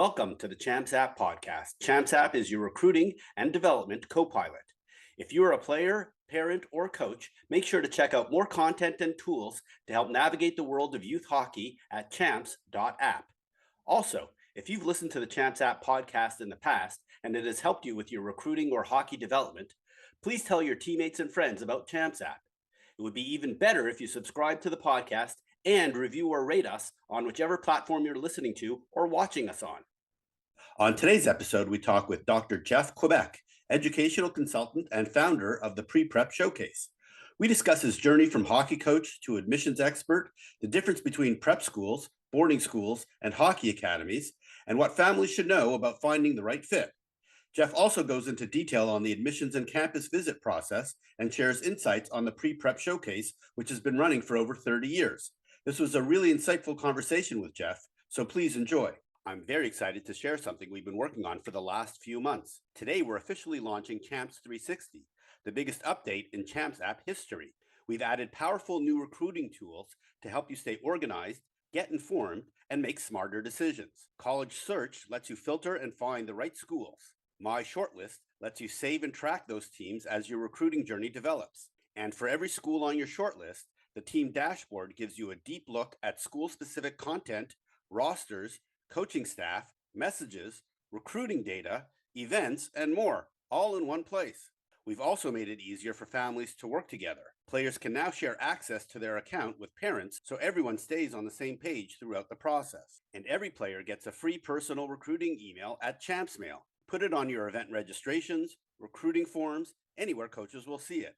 Welcome to the Champs App podcast. Champs App is your recruiting and development copilot. If you are a player, parent, or coach, make sure to check out more content and tools to help navigate the world of youth hockey at champs.app. Also, if you've listened to the Champs App podcast in the past and it has helped you with your recruiting or hockey development, please tell your teammates and friends about Champs App. It would be even better if you subscribe to the podcast and review or rate us on whichever platform you're listening to or watching us on. On today's episode, we talk with Dr. Jeff Quebec, educational consultant and founder of the Pre-Prep Showcase. We discuss his journey from hockey coach to admissions expert, the difference between prep schools, boarding schools, and hockey academies, and what families should know about finding the right fit. Jeff also goes into detail on the admissions and campus visit process and shares insights on the Pre-Prep Showcase, which has been running for over 30 years. This was a really insightful conversation with Jeff, so please enjoy. I'm very excited to share something we've been working on for the last few months. Today, we're officially launching Champs 360, the biggest update in Champs App history. We've added powerful new recruiting tools to help you stay organized, get informed, and make smarter decisions. College Search lets you filter and find the right schools. My Shortlist lets you save and track those teams as your recruiting journey develops. And for every school on your shortlist, the team dashboard gives you a deep look at school-specific content, rosters, coaching staff, messages, recruiting data, events, and more, all in one place. We've also made it easier for families to work together. Players can now share access to their account with parents so everyone stays on the same page throughout the process. And every player gets a free personal recruiting email at Champs Mail. Put it on your event registrations, recruiting forms, anywhere coaches will see it.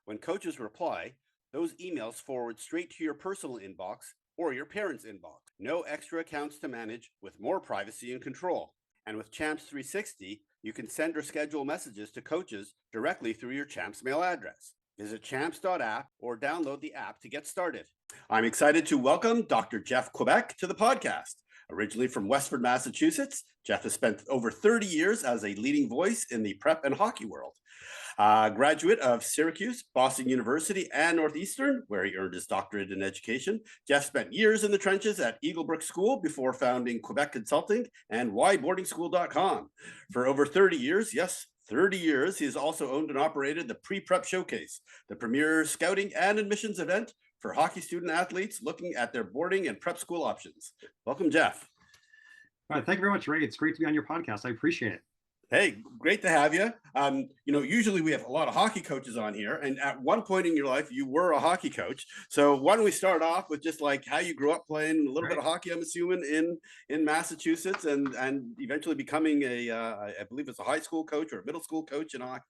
When coaches reply, those emails forward straight to your personal inbox or your parents' inbox. No extra accounts to manage with more privacy and control. And with Champs 360, you can send or schedule messages to coaches directly through your Champs Mail address. Visit champs.app or download the app to get started. I'm excited to welcome Dr. Jeff Quebec to the podcast. Originally from Westford, Massachusetts, Jeff has spent over 30 years as a leading voice in the prep and hockey world. Graduate of Syracuse, Boston University, and Northeastern, where he earned his doctorate in education. Jeff spent years in the trenches at Eaglebrook School before founding Quebec Consulting and whyboardingschool.com. For over 30 years, yes, 30 years, he has also owned and operated the Pre-Prep Showcase, the premier scouting and admissions event for hockey student athletes looking at their boarding and prep school options. Welcome, Jeff. All right, thank you very much, Ray. It's great to be on your podcast. I appreciate it. Hey, great to have you. Usually we have a lot of hockey coaches on here, and at one point in your life, you were a hockey coach. So why don't we start off with just like how you grew up playing a little bit of hockey, I'm assuming, in Massachusetts, and eventually becoming I believe it's a high school coach or a middle school coach in hockey.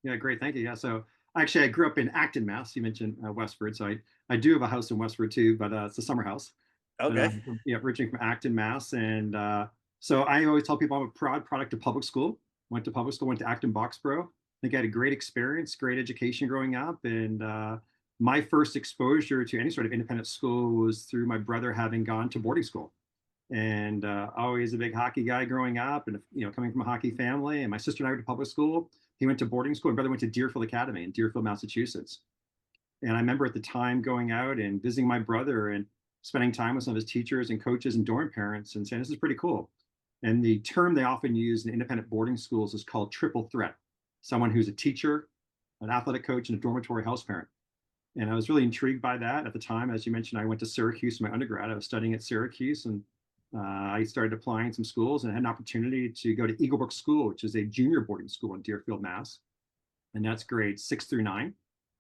Yeah, great. Thank you. Yeah, so actually I grew up in Acton, Mass. You mentioned Westford. So I do have a house in Westford too, but it's a summer house. Okay. Originally from Acton, Mass. And so I always tell people I'm a proud product of public school. Went to public school, went to Acton Boxborough. I think I had a great experience, great education growing up. And my first exposure to any sort of independent school was through my brother having gone to boarding school. And always a big hockey guy growing up, and coming from a hockey family. And my sister and I went to public school. He went to boarding school. My brother went to Deerfield Academy in Deerfield, Massachusetts. And I remember at the time going out and visiting my brother and spending time with some of his teachers and coaches and dorm parents and saying, this is pretty cool. And the term they often use in independent boarding schools is called triple threat. Someone who's a teacher, an athletic coach, and a dormitory house parent. And I was really intrigued by that at the time. As you mentioned, I went to Syracuse for my undergrad. I was studying at Syracuse, and I started applying some schools and had an opportunity to go to Eaglebrook School, which is a junior boarding school in Deerfield, Mass. And that's grades 6 through 9.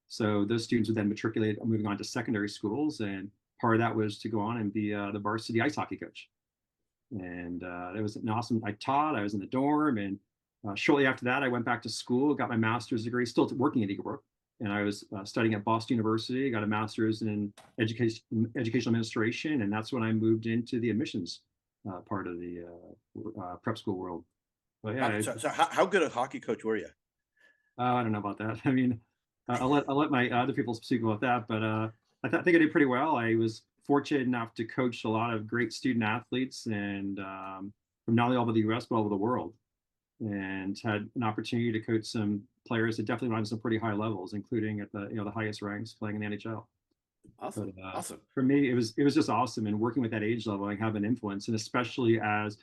So those students would then matriculate, moving on to secondary schools. And part of that was to go on and be the varsity ice hockey coach. And it was an awesome, I taught, I was in the dorm. And shortly after that, I went back to school, got my master's degree, still working at Eaglebrook. And I was studying at Boston University, got a master's in educational administration. And that's when I moved into the admissions part of the prep school world. But yeah. So how good a hockey coach were you? I don't know about that. I mean, I'll let my other people speak about that. But I think I did pretty well. I was fortunate enough to coach a lot of great student athletes, and from not only all over the U.S. but all over the world, and had an opportunity to coach some players that definitely went on some pretty high levels, including at the highest ranks, playing in the NHL. Awesome. For me, it was just awesome, and working with that age level, I have an influence, and especially as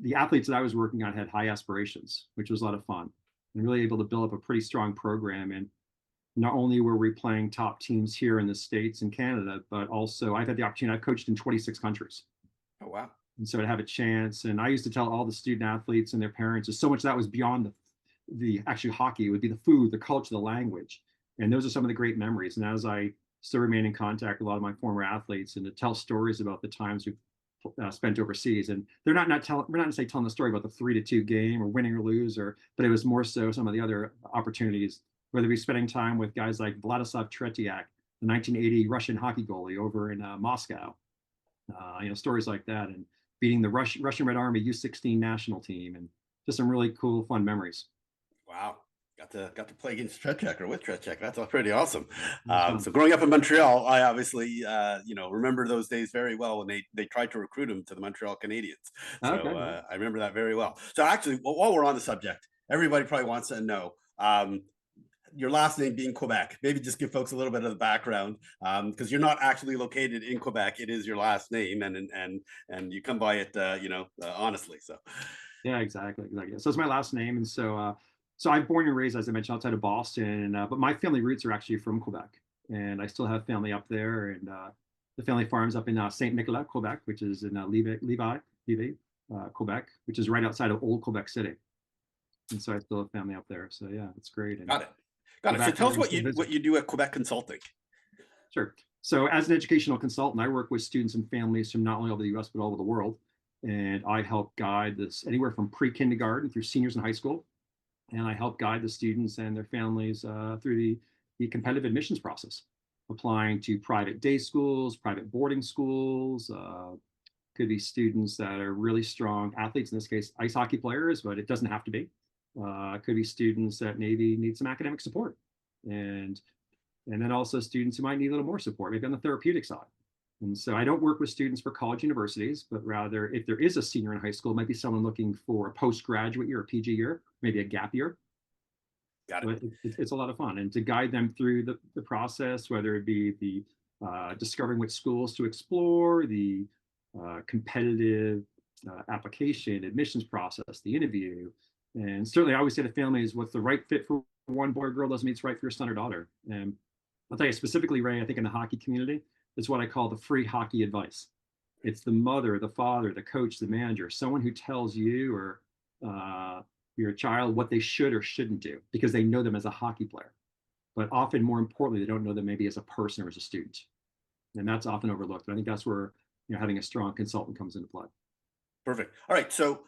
the athletes that I was working on had high aspirations, which was a lot of fun, and really able to build up a pretty strong program. And not only were we playing top teams here in the States and Canada, but also I've had the opportunity, I've coached in 26 countries. Oh, wow. And so to have a chance, and I used to tell all the student athletes and their parents, so much of that was beyond the actually hockey. It would be the food, the culture, the language. And those are some of the great memories. And as I still remain in contact with a lot of my former athletes and to tell stories about the times we've spent overseas, and we're not necessarily telling the story about the 3-2 game or winning or lose, but it was more so some of the other opportunities, whether it be spending time with guys like Vladislav Tretiak, the 1980 Russian hockey goalie over in Moscow, stories like that, and beating the Russian Red Army U16 national team, and just some really cool, fun memories. Wow. Got to play against Tretiak or with Tretiak. That's all pretty awesome. So growing up in Montreal, I obviously remember those days very well when they tried to recruit him to the Montreal Canadiens. So okay. I remember that very well. So actually, while we're on the subject, everybody probably wants to know your last name being Quebec. Maybe just give folks a little bit of the background, because you're not actually located in Quebec. It is your last name, and you come by it, honestly. So Yeah, exactly. So it's my last name, and so I'm born and raised, as I mentioned, outside of Boston, but my family roots are actually from Quebec, and I still have family up there, and the family farms up in Saint Nicolas, Quebec, which is in Levi, Quebec, which is right outside of Old Quebec City, and so I still have family up there. So yeah, it's great. And got go it. So back tell there us and still visit. what you do at Quebec Consulting. Sure. So as an educational consultant, I work with students and families from not only over the U.S. but all over the world, and I help guide this anywhere from pre-kindergarten through seniors in high school, and I help guide the students and their families through the competitive admissions process, applying to private day schools, private boarding schools. Could be students that are really strong athletes, in this case, ice hockey players, but it doesn't have to be. Could be students that maybe need some academic support, and then also students who might need a little more support, maybe on the therapeutic side. And so I don't work with students for college universities, but rather if there is a senior in high school, it might be someone looking for a postgraduate year, a PG year, maybe a gap year. Got it. But it's a lot of fun. And to guide them through the process, whether it be the discovering which schools to explore, the competitive application, admissions process, the interview. And certainly I always say to families, what's the right fit for one boy or girl doesn't mean it's right for your son or daughter. And I'll tell you specifically, Ray, I think in the hockey community, it's what I call the free hockey advice. It's the mother, the father, the coach, the manager, someone who tells you or your child what they should or shouldn't do because they know them as a hockey player. But often, more importantly, they don't know them maybe as a person or as a student. And that's often overlooked. And I think that's where having a strong consultant comes into play. Perfect. All right. So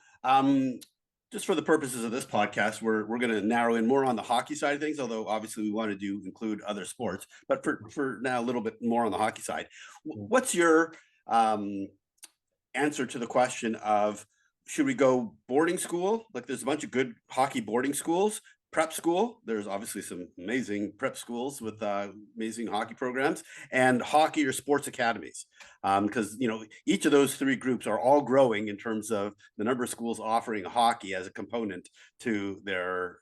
just for the purposes of this podcast, we're going to narrow in more on the hockey side of things, although obviously we wanted to include other sports. But for now, a little bit more on the hockey side. What's your answer to the question of should we go boarding school? Like there's a bunch of good hockey boarding schools, prep school. There's obviously some amazing prep schools with amazing hockey programs, and hockey or sports academies. Because each of those three groups are all growing in terms of the number of schools offering hockey as a component to their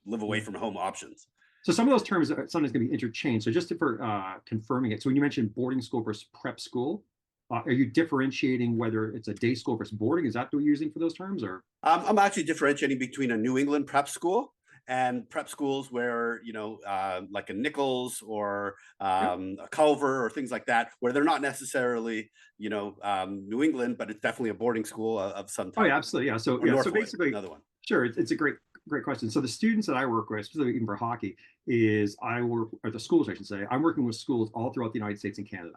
live away from home options. So some of those terms are sometimes going to be interchanged. So just for confirming it, so when you mentioned boarding school versus prep school, are you differentiating whether it's a day school versus boarding? Is that what you're using for those terms, or? I'm actually differentiating between a New England prep school and prep schools where like a Nichols or a Culver or things like that, where they're not necessarily New England, but it's definitely a boarding school of some type. Oh yeah, absolutely. Yeah. So so basically, another one. Sure, it's a great question. So the students that I work with, specifically even for hockey, is I work or the schools I should say. I'm working with schools all throughout the United States and Canada.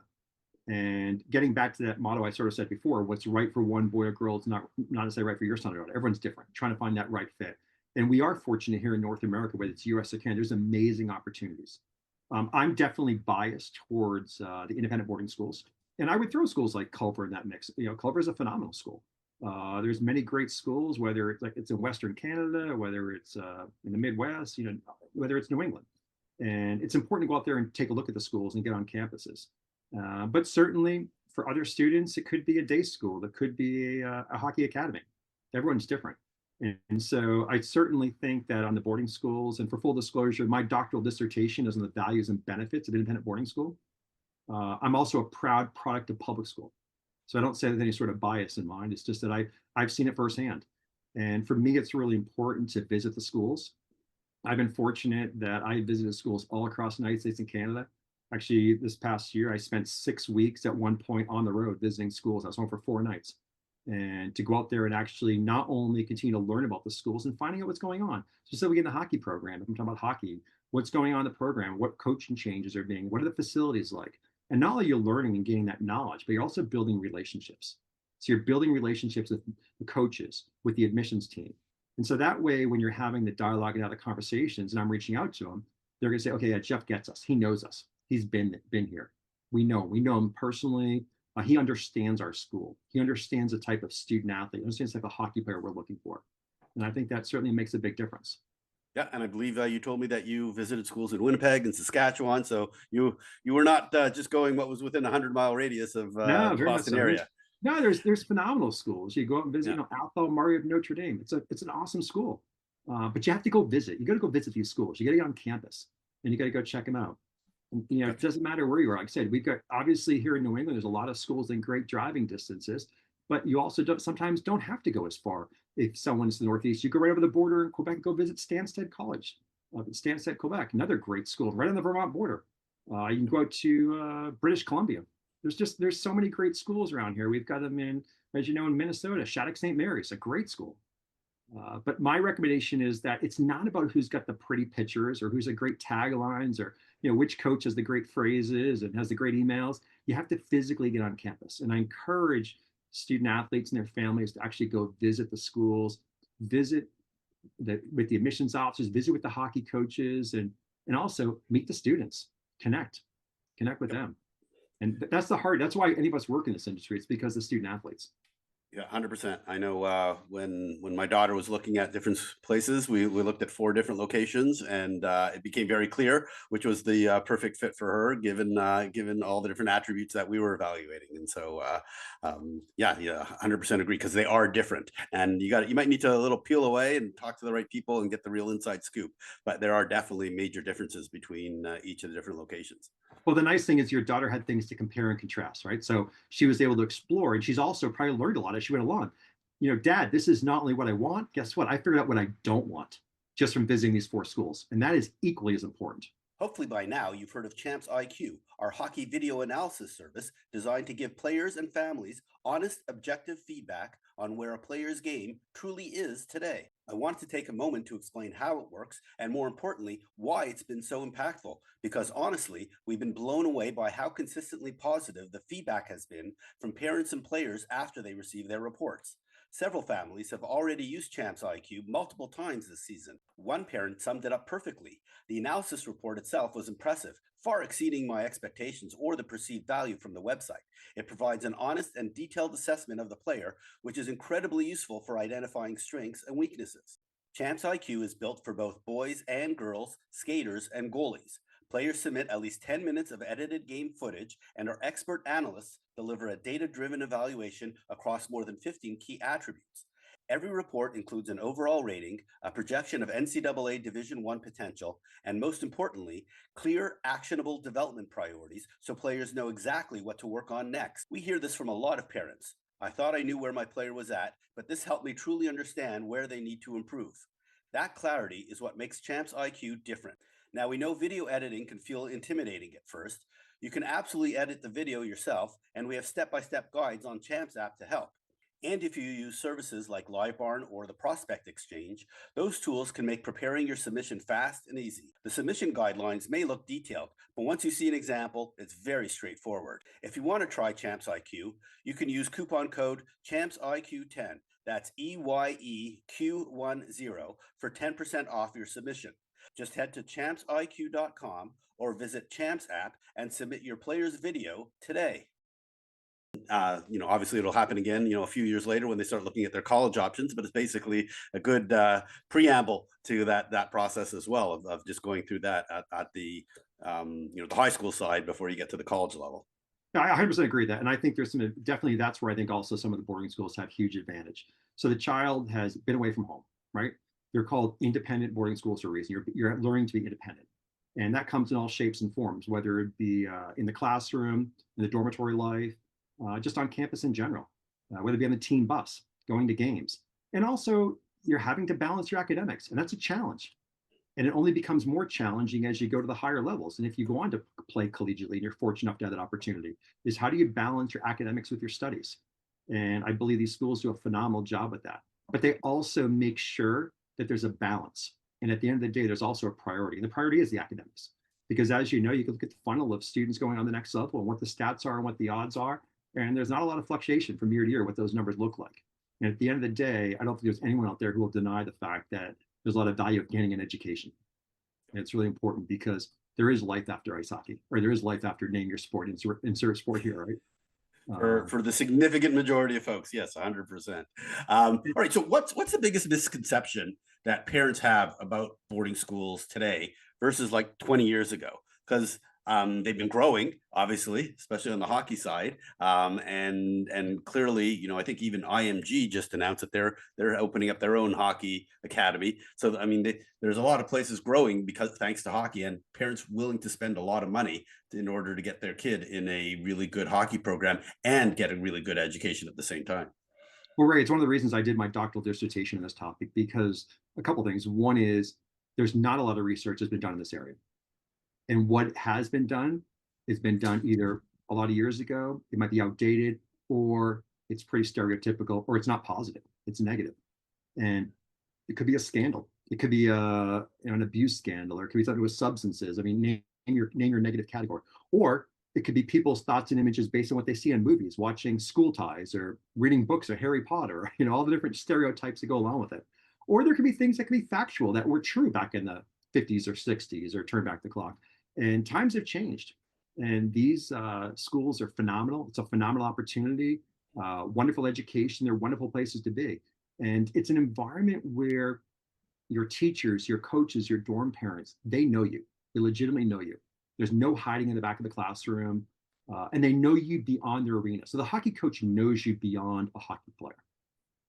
And getting back to that motto I sort of said before, what's right for one boy or girl is not necessarily right for your son or daughter. Everyone's different, trying to find that right fit. And we are fortunate here in North America, whether it's US or Canada, there's amazing opportunities. I'm definitely biased towards the independent boarding schools. And I would throw schools like Culver in that mix. Culver is a phenomenal school. There's many great schools, whether it's in Western Canada, whether it's in the Midwest, whether it's New England. And it's important to go out there and take a look at the schools and get on campuses. But certainly for other students, it could be a day school. It could be a hockey academy. Everyone's different. And so I certainly think that on the boarding schools, and for full disclosure, my doctoral dissertation is on the values and benefits of independent boarding school. I'm also a proud product of public school. So I don't say with any sort of bias in mind. It's just that I've seen it firsthand. And for me, it's really important to visit the schools. I've been fortunate that I visited schools all across the United States and Canada. Actually, this past year, I spent 6 weeks at one point on the road visiting schools. I was home for 4 nights. And to go out there and actually not only continue to learn about the schools and finding out what's going on. Just so we get in the hockey program, if I'm talking about hockey, what's going on in the program, what coaching changes are being, what are the facilities like? And not only you're learning and gaining that knowledge, but you're also building relationships. So you're building relationships with the coaches, with the admissions team. And so that way, when you're having the dialogue and other conversations, and I'm reaching out to them, they're going to say, okay, yeah, Jeff gets us. He knows us. He's been here. We know him personally. He understands our school. He understands the type of student athlete, understands the type of hockey player we're looking for. And I think that certainly makes a big difference. Yeah, and I believe you told me that you visited schools in Winnipeg and Saskatchewan, so you were not just going what was within a 100-mile radius of No, the very much Boston so. area. There's phenomenal schools. You go out and visit, Yeah, Alpha Maria of Notre Dame. It's an awesome school, but you have to go visit. You got to go visit these schools. You got to get on campus, and you got to go check them out. And, it doesn't matter where you are. Like I said, we've got obviously here in New England, there's a lot of schools in great driving distances, but you also sometimes don't have to go as far. If someone's in the Northeast, you go right over the border in Quebec and go visit Stansted College, Stansted, Quebec, another great school right on the Vermont border. You can go to British Columbia. There's so many great schools around here. We've got them in, as you know, in Minnesota, Shattuck St. Mary's, a great school. But my recommendation is that it's not about who's got the pretty pictures or who's a great taglines or which coach has the great phrases and has the great emails. You have to physically get on campus, and I encourage student athletes and their families to actually go visit the schools, visit with the admissions officers, visit with the hockey coaches, and also meet the students, connect with them. And that's the hard. That's why any of us work in this industry. It's because of student athletes. Yeah, 100%. I know when my daughter was looking at different places, we looked at 4 different locations, and it became very clear which was the perfect fit for her, given all the different attributes that we were evaluating. And so, yeah, 100% agree, because they are different, and you might need to a little peel away and talk to the right people and get the real inside scoop. But there are definitely major differences between each of the different locations. Well, the nice thing is your daughter had things to compare and contrast, right? So she was able to explore, and she's also probably learned a lot as she went along. Dad, this is not only what I want. Guess what? I figured out what I don't want just from visiting these 4 schools. And that is equally as important. Hopefully by now you've heard of Champs IQ, our hockey video analysis service designed to give players and families honest, objective feedback on where a player's game truly is today. I want to take a moment to explain how it works, and more importantly, why it's been so impactful, because honestly, we've been blown away by how consistently positive the feedback has been from parents and players after they receive their reports. Several families have already used Champs IQ multiple times this season. One parent summed it up perfectly. The analysis report itself was impressive, far exceeding my expectations or the perceived value from the website. It provides an honest and detailed assessment of the player, which is incredibly useful for identifying strengths and weaknesses. Champs IQ is built for both boys and girls, skaters, and goalies. Players submit at least 10 minutes of edited game footage, and our expert analysts deliver a data-driven evaluation across more than 15 key attributes. Every report includes an overall rating, a projection of NCAA Division I potential, and most importantly, clear, actionable development priorities so players know exactly what to work on next. We hear this from a lot of parents. I thought I knew where my player was at, but this helped me truly understand where they need to improve. That clarity is what makes Champs IQ different. Now, we know video editing can feel intimidating at first. You can absolutely edit the video yourself, and we have step-by-step guides on Champs app to help. And if you use services like LiveBarn or the Prospect Exchange, those tools can make preparing your submission fast and easy. The submission guidelines may look detailed, but once you see an example, it's very straightforward. If you want to try Champs IQ, you can use coupon code ChampsIQ10. That's EYEQ10 for 10% off your submission. Just head to champsiq.com or visit Champs app and submit your player's video today. Obviously it'll happen again, a few years later when they start looking at their college options, but it's basically a good preamble to that process as well of just going through that at the, the high school side before you get to the college level. Yeah, I 100% agree with that. And I think there's definitely that's where I think also some of the boarding schools have huge advantage. So the child has been away from home, right? They're called independent boarding schools for a reason. You're learning to be independent. And that comes in all shapes and forms, whether it be in the classroom, in the dormitory life, just on campus in general, whether it be on the team bus, going to games. And also, you're having to balance your academics, and that's a challenge. And it only becomes more challenging as you go to the higher levels. And if you go on to play collegiately and you're fortunate enough to have that opportunity, is how do you balance your academics with your studies? And I believe these schools do a phenomenal job with that. But they also make sure that there's a balance. And at the end of the day, there's also a priority. And the priority is the academics. Because as you know, you can look at the funnel of students going on the next level and what the stats are and what the odds are. And there's not a lot of fluctuation from year to year what those numbers look like. And at the end of the day, I don't think there's anyone out there who will deny the fact that there's a lot of value of getting an education. And it's really important because there is life after ice hockey, or there is life after name your sport, insert sport here, right? For the significant majority of folks, yes, 100%. All right, so what's the biggest misconception that parents have about boarding schools today versus like 20 years ago? Because they've been growing, obviously, especially on the hockey side, and clearly, you know, I think even IMG just announced that they're opening up their own hockey academy. So I mean, there's a lot of places growing because thanks to hockey, and parents willing to spend a lot of money in order to get their kid in a really good hockey program and get a really good education at the same time. Well, Ray, it's one of the reasons I did my doctoral dissertation on this topic because a couple things. One is there's not a lot of research that's been done in this area. And what has been done has been done either a lot of years ago, it might be outdated, or it's pretty stereotypical, or it's not positive, it's negative. And it could be a scandal. It could be an abuse scandal, or it could be something with substances. I mean, name your negative category. Or it could be people's thoughts and images based on what they see in movies, watching School Ties or reading books or Harry Potter, you know, all the different stereotypes that go along with it. Or there could be things that could be factual that were true back in the 50s or 60s or turn back the clock. And times have changed. And these schools are phenomenal. It's a phenomenal opportunity, wonderful education. They're wonderful places to be. And it's an environment where your teachers, your coaches, your dorm parents, they know you. They legitimately know you. There's no hiding in the back of the classroom. And they know you beyond their arena. So the hockey coach knows you beyond a hockey player.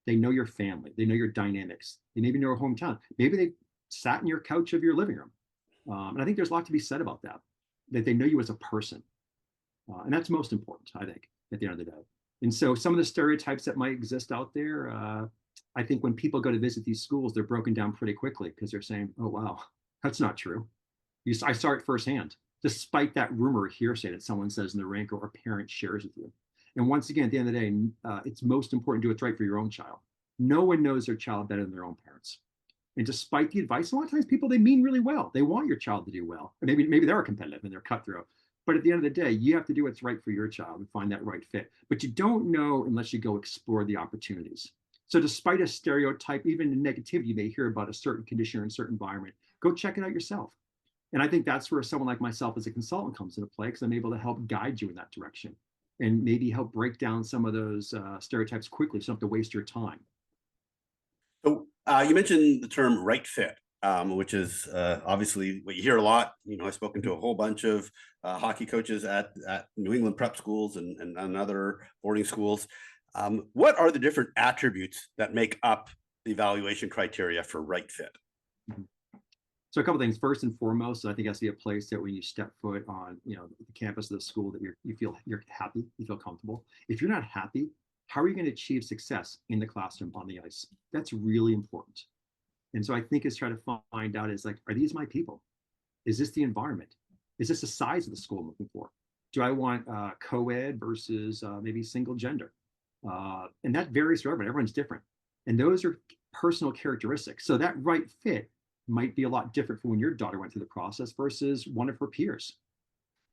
They know your family. They know your dynamics. They maybe know your hometown. Maybe they sat in your couch of your living room. And I think there's a lot to be said about that, that they know you as a person. And that's most important, I think, at the end of the day. And so some of the stereotypes that might exist out there, I think when people go to visit these schools, they're broken down pretty quickly because they're saying, oh, wow, that's not true. I saw it firsthand, despite that rumor or hearsay that someone says in the rink or a parent shares with you. And once again, at the end of the day, it's most important to do what's right for your own child. No one knows their child better than their own parents. And despite the advice, a lot of times people, they mean really well. They want your child to do well. Or maybe they're competitive and they're cutthroat. But at the end of the day, you have to do what's right for your child and find that right fit. But you don't know unless you go explore the opportunities. So despite a stereotype, even the negativity you may hear about a certain condition or a certain environment, go check it out yourself. And I think that's where someone like myself as a consultant comes into play, because I'm able to help guide you in that direction and maybe help break down some of those stereotypes quickly so you don't have to waste your time. So you mentioned the term right fit, which is obviously what you hear a lot. You know, I've spoken to a whole bunch of hockey coaches at New England prep schools and other boarding schools. What are the different attributes that make up the evaluation criteria for right fit? Mhm. So a couple of things. First and foremost, I think it has to be a place that when you step foot on, the campus of the school, that you feel you're happy, you feel comfortable. If you're not happy, how are you going to achieve success in the classroom on the ice? That's really important. And so I think is try to find out is like, are these my people? Is this the environment? Is this the size of the school I'm looking for? Do I want co-ed versus maybe single gender? And that varies for everyone. Everyone's different. And those are personal characteristics. So that right fit might be a lot different from when your daughter went through the process versus one of her peers.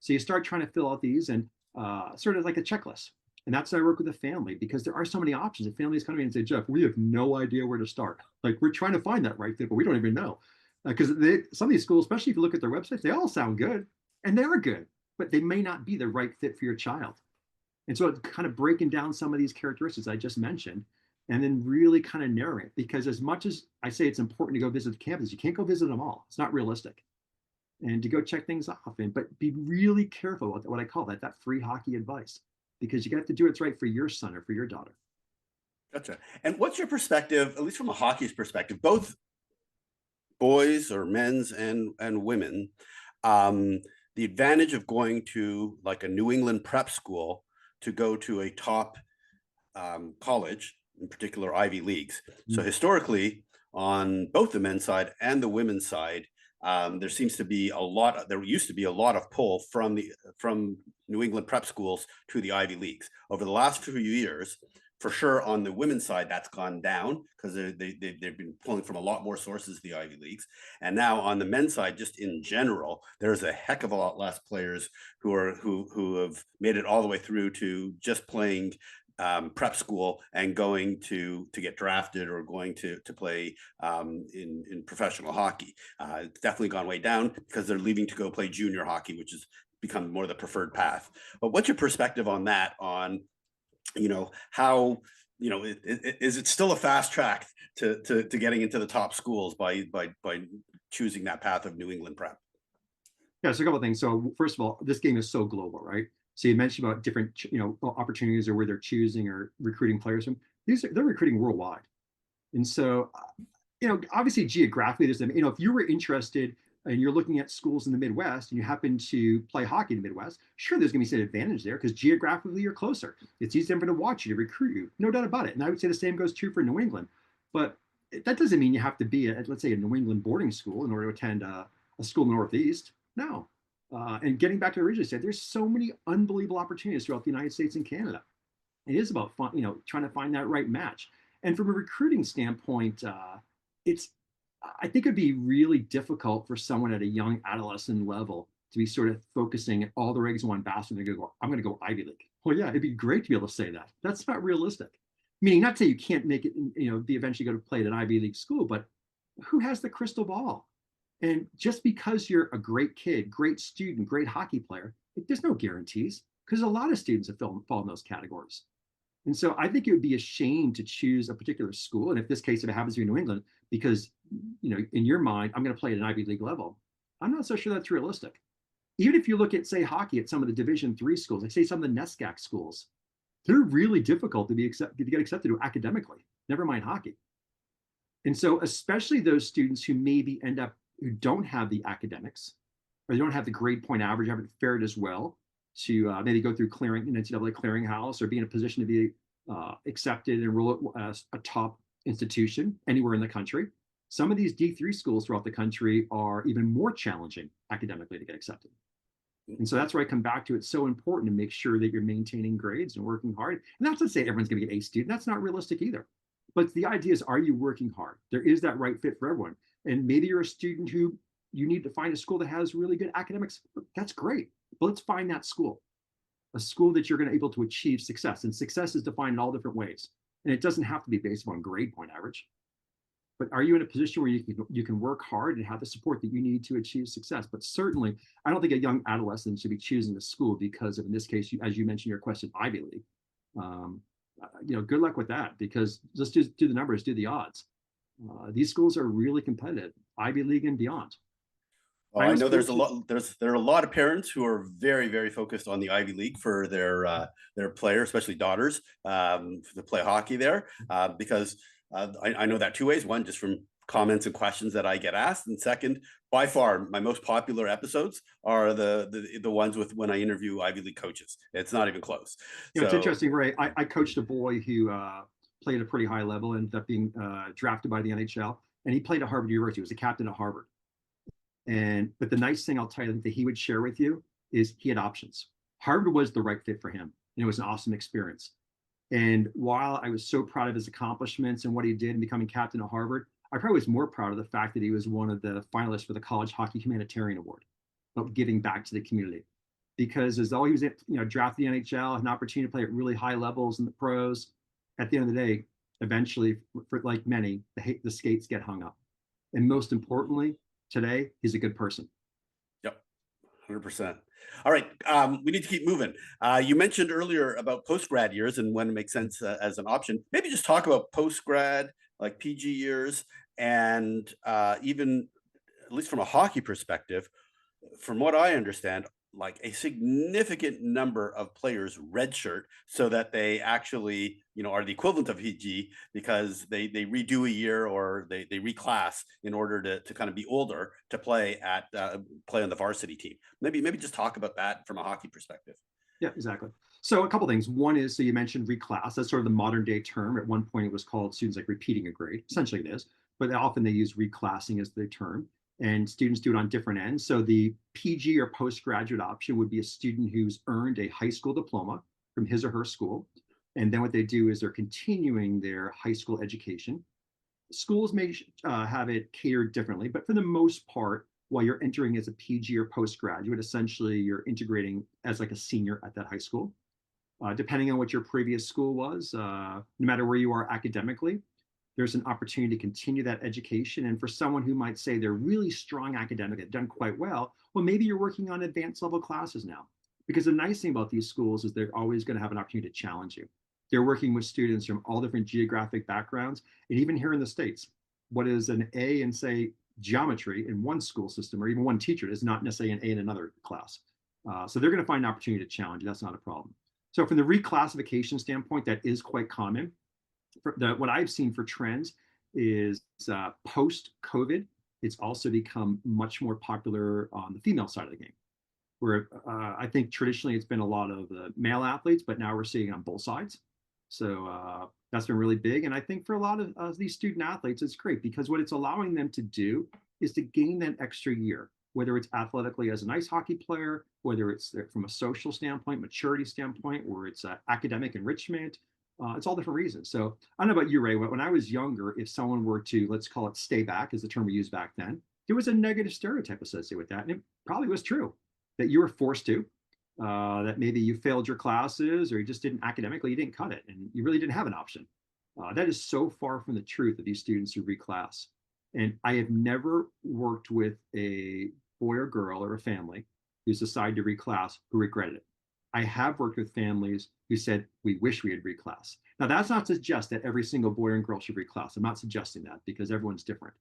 So you start trying to fill out these and sort of like a checklist. And that's why I work with a family because there are so many options. And families come to me and say, Jeff, we have no idea where to start. Like we're trying to find that right fit, but we don't even know. Because some of these schools, especially if you look at their websites, they all sound good and they are good, but they may not be the right fit for your child. And so it's kind of breaking down some of these characteristics I just mentioned and then really kind of narrowing it. Because as much as I say it's important to go visit the campus, you can't go visit them all. It's not realistic. And to go check things off, but be really careful about what I call that free hockey advice, because you got to do what's right for your son or for your daughter. Gotcha. And what's your perspective, at least from a hockey's perspective, both boys or men's and women, the advantage of going to like a New England prep school to go to a top college, in particular Ivy Leagues. So Mm. historically, on both the men's side and the women's side, there seems to be a lot. There used to be a lot of pull from New England prep schools to the Ivy Leagues. Over the last few years, for sure, on the women's side, that's gone down because they've been pulling from a lot more sources, the Ivy Leagues. And now on the men's side, just in general, there's a heck of a lot less players who have made it all the way through to just playing prep school and going to get drafted or going to play in professional hockey. It's definitely gone way down because they're leaving to go play junior hockey, which has become more the preferred path. But what's your perspective on that? On how is it still a fast track to getting into the top schools by choosing that path of New England prep? Yeah, so a couple of things. So first of all, this game is so global, right? So you mentioned about different, opportunities or where they're choosing or recruiting players from. They're recruiting worldwide, and so, obviously geographically, there's if you were interested and you're looking at schools in the Midwest and you happen to play hockey in the Midwest, sure, there's going to be some advantage there because geographically you're closer. It's easier to watch you, to recruit you, no doubt about it. And I would say the same goes true for New England, but that doesn't mean you have to be at, let's say, a New England boarding school in order to attend a school in the Northeast. No. And getting back to what I originally said, there's so many unbelievable opportunities throughout the United States and Canada. It is about fun, trying to find that right match. And from a recruiting standpoint, I think it'd be really difficult for someone at a young adolescent level to be sort of focusing all their eggs in one basket and go, I'm going to go Ivy League. Well, yeah, it'd be great to be able to say that. That's not realistic. Meaning, not to say you can't make it, be eventually go to play at an Ivy League school, but who has the crystal ball? And just because you're a great kid, great student, great hockey player, there's no guarantees because a lot of students have fall in those categories. And so I think it would be a shame to choose a particular school. And if this case, if it happens to be New England, because, in your mind, I'm going to play at an Ivy League level. I'm not so sure that's realistic. Even if you look at, say, hockey at some of the Division III schools, like say some of the NESCAC schools, they're really difficult to get accepted to academically, never mind hockey. And so especially those students who maybe who don't have the academics or they don't have the grade point average, haven't fared as well to maybe go through clearing an NCAA clearinghouse or be in a position to be accepted and enroll at a top institution anywhere in the country. Some of these D3 schools throughout the country are even more challenging academically to get accepted. And so that's where I come back to it's so important to make sure that you're maintaining grades and working hard. And not to say everyone's going to get A student. That's not realistic either. But the idea is, are you working hard? There is that right fit for everyone. And maybe you're a student who you need to find a school that has really good academics. That's great. But let's find that school, a school that you're going to be able to achieve success. And success is defined in all different ways. And it doesn't have to be based on grade point average. But are you in a position where you can work hard and have the support that you need to achieve success? But certainly, I don't think a young adolescent should be choosing a school because of, in this case, as you mentioned your question, Ivy League. Good luck with that because let's just do the numbers, do the odds. These schools are really competitive, Ivy League and beyond. Well, I know there are a lot of parents who are very, very focused on the Ivy League for their players, especially daughters, to play hockey there, because I know that two ways. One, just from comments and questions that I get asked, and second, by far my most popular episodes are the ones with when I interview Ivy League coaches. It's not even close. It's interesting, Ray. I coached a boy who played at a pretty high level, ended up being drafted by the NHL, and he played at Harvard University. He was a captain at Harvard. But the nice thing I'll tell you that he would share with you is he had options. Harvard was the right fit for him, and it was an awesome experience. And while I was so proud of his accomplishments and what he did in becoming captain at Harvard, I probably was more proud of the fact that he was one of the finalists for the College Hockey Humanitarian Award, of giving back to the community. Because as though he was drafted the NHL, had an opportunity to play at really high levels in the pros, at the end of the day, eventually, for like many, the skates get hung up. And most importantly, today, he's a good person. Yep, 100%. All right, we need to keep moving. You mentioned earlier about post-grad years and when it makes sense as an option. Maybe just talk about post-grad, like PG years, and even, at least from a hockey perspective, from what I understand, like a significant number of players redshirt so that they actually, are the equivalent of PG because they redo a year or they reclass in order to kind of be older to play on the varsity team. Maybe just talk about that from a hockey perspective. Yeah, exactly. So a couple things. One is, so you mentioned reclass. That's sort of the modern day term. At one point, it was called students like repeating a grade. Essentially, it is, but often they use reclassing as the term. And students do it on different ends. So the PG or postgraduate option would be a student who's earned a high school diploma from his or her school. And then what they do is they're continuing their high school education. Schools may have it catered differently, but for the most part, while you're entering as a PG or postgraduate, essentially you're integrating as like a senior at that high school. Depending on what your previous school was, no matter where you are academically, there's an opportunity to continue that education. And for someone who might say they're really strong academic, have done quite well, well, maybe you're working on advanced level classes now. Because the nice thing about these schools is they're always going to have an opportunity to challenge you. They're working with students from all different geographic backgrounds. And even here in the States, what is an A in, say, geometry in one school system or even one teacher is not necessarily an A in another class. So they're going to find an opportunity to challenge you. That's not a problem. So from the reclassification standpoint, that is quite common. What I've seen for trends is post-COVID, it's also become much more popular on the female side of the game, where I think traditionally it's been a lot of the male athletes, but now we're seeing on both sides. So that's been really big. And I think for a lot of these student athletes, it's great because what it's allowing them to do is to gain that extra year, whether it's athletically as an ice hockey player, whether it's from a social standpoint, maturity standpoint, or it's academic enrichment. It's all different reasons. So I don't know about you, Ray. When I was younger, if someone were to, let's call it stay back, is the term we used back then, there was a negative stereotype associated with that. And it probably was true that you were forced to, that maybe you failed your classes or you just didn't academically, you didn't cut it and you really didn't have an option. That is so far from the truth of these students who reclass. And I have never worked with a boy or girl or a family who's decided to reclass who regretted it. I have worked with families who said, we wish we had reclassed. Now, that's not to suggest that every single boy and girl should reclass. I'm not suggesting that because everyone's different,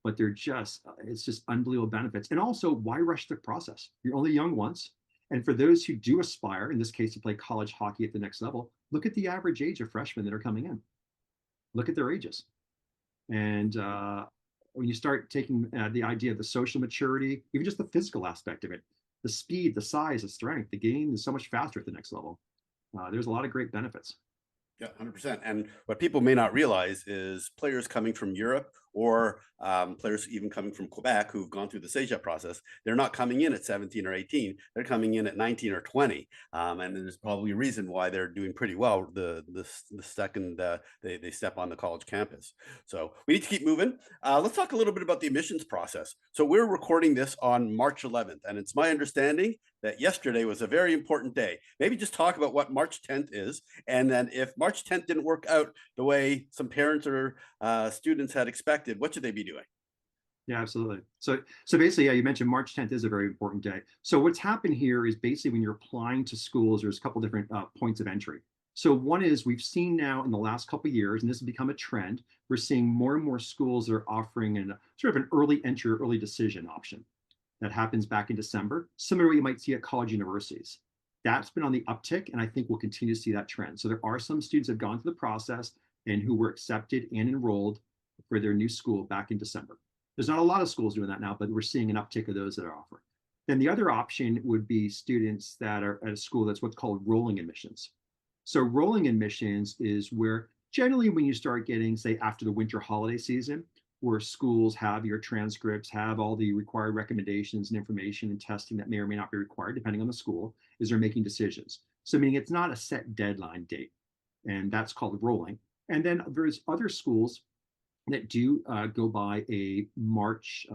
but it's just unbelievable benefits. And also, why rush the process? You're only young once. And for those who do aspire, in this case, to play college hockey at the next level, look at the average age of freshmen that are coming in. Look at their ages. And when you start taking the idea of the social maturity, even just the physical aspect of it, the speed, the size, the strength, the game is so much faster at the next level. There's a lot of great benefits. Yeah, 100%. And what people may not realize is players coming from Europe or players even coming from Quebec who've gone through the CEGEP process, they're not coming in at 17 or 18. They're coming in at 19 or 20. And there's probably a reason why they're doing pretty well the second they step on the college campus. So we need to keep moving. Let's talk a little bit about the admissions process. So we're recording this on March 11th, and it's my understanding that yesterday was a very important day. Maybe just talk about what March 10th is, and then if March 10th didn't work out the way some parents or students had expected, what should they be doing? Yeah, absolutely. So basically, yeah, you mentioned March 10th is a very important day. So what's happened here is basically when you're applying to schools, there's a couple different points of entry. So one is we've seen now in the last couple of years, and this has become a trend, we're seeing more and more schools that are offering sort of an early entry, early decision option that happens back in December, similar to what you might see at college universities. That's been on the uptick, and I think we'll continue to see that trend. So there are some students that have gone through the process and who were accepted and enrolled for their new school back in December. There's not a lot of schools doing that now, but we're seeing an uptick of those that are offering. Then the other option would be students that are at a school that's what's called rolling admissions. So rolling admissions is where generally when you start getting, say, after the winter holiday season, where schools have your transcripts, have all the required recommendations and information and testing that may or may not be required, depending on the school, is they're making decisions. So meaning it's not a set deadline date, and that's called rolling. And then there's other schools that do go by a March